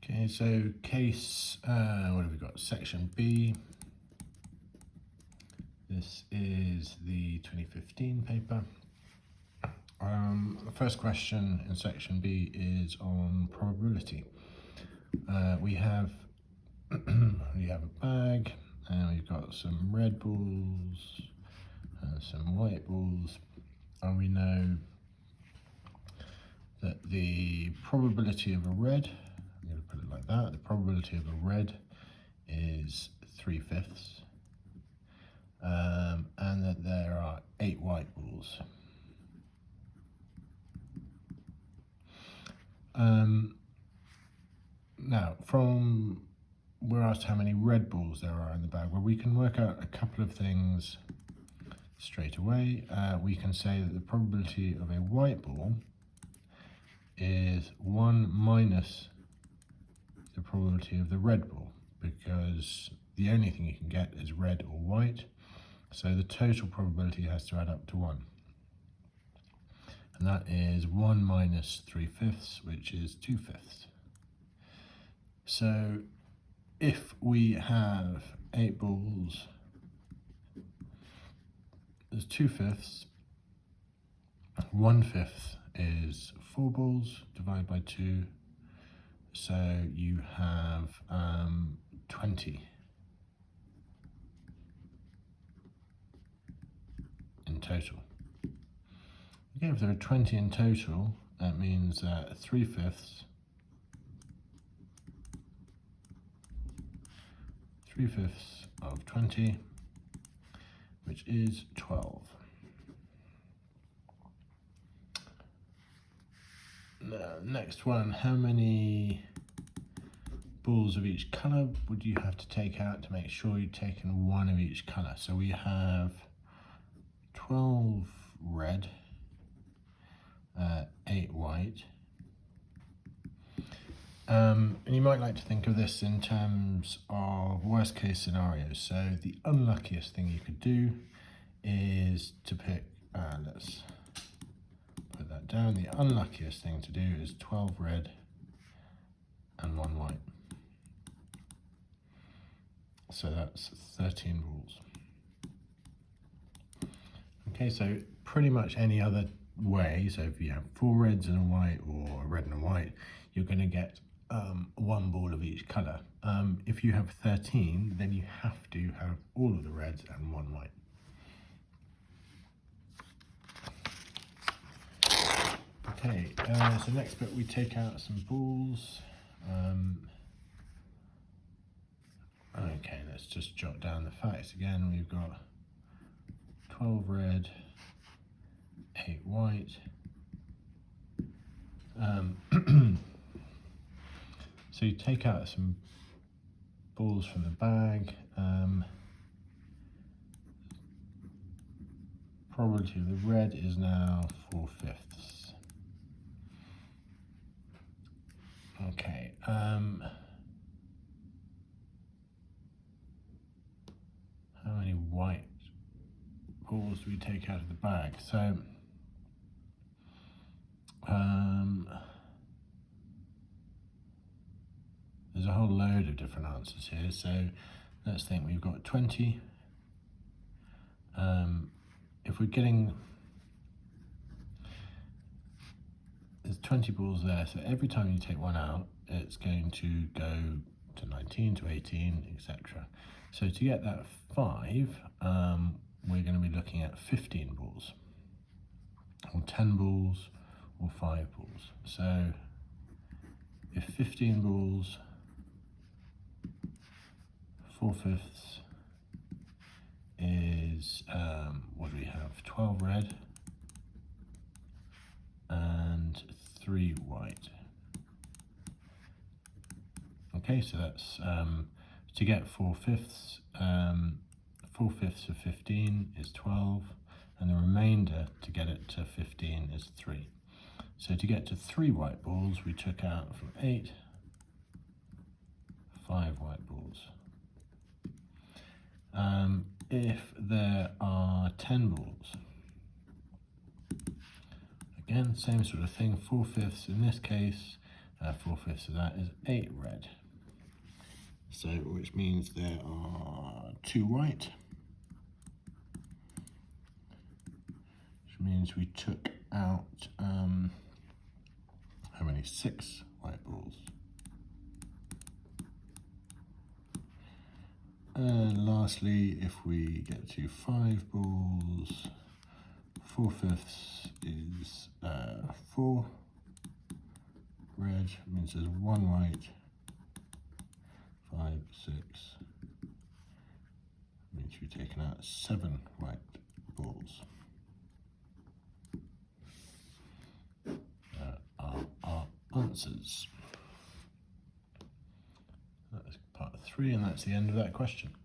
Okay, so case, what have we got? Section B. This is the 2015 paper. The first question in section B is on probability. We have a bag, and we've got some red balls and some white balls, and we know that the probability of a red, I'm going to put it like that, the probability of a red is 3/5, and that there are 8 white balls. Now, we're asked how many red balls there are in the bag. Well, we can work out a couple of things straight away. We can say that the probability of a white ball is 1 minus the probability of the red ball, because the only thing you can get is red or white, so the total probability has to add up to 1. And that is 1 minus 3/5, which is 2/5. So if we have 8 balls, there's 2/5. 1/5 is 4 balls divided by 2. So you have 20 in total. Okay, if there are 20 in total, that means that 3/5 of 20, which is 12. Now, next one, how many balls of each colour would you have to take out to make sure you've taken 1 of each colour? So we have 12 red, 8 white. And you might like to think of this in terms of worst case scenarios. So the unluckiest thing you could do is to pick, let's put that down, the unluckiest thing to do is 12 red and 1 white. So that's 13 balls. Okay, so pretty much any other way, so if you have 4 reds and a white, or a red and a white, you're going to get 1 ball of each colour. If you have 13, then you have to have all of the reds and 1 white. Okay, so next bit we take out some balls. Okay, let's just jot down the facts again. We've got 12 red, 8 white. So you take out some balls from the bag. Probability of the red is now 4/5. Okay. How many white balls do we take out of the bag? So there's a whole load of different answers here. So let's think, we've got 20. If we're getting, there's 20 balls there, so every time you take 1 out, it's going to go to 19, to 18, etc. So to get that 5, we're going to be looking at 15 balls, or 10 balls, or 5 balls. So if 15 balls, 4/5 is, what do we have, 12 red and 3 white. Okay, so that's, to get 4/5, 4/5 of 15 is 12, and the remainder to get it to 15 is 3. So to get to 3 white balls, we took out from 8, 5 white balls. If there are 10 balls, again, same sort of thing, 4/5 in this case, 4/5 of that is 8 red. So, which means there are 2 white, which means we took out, how many? 6 white balls. And lastly, if we get to 5 balls, 4/5 is 4 red, means there's 1 white, 5, 6, means we've taken out 7 white balls. Our answers. That's part 3, and that's the end of that question.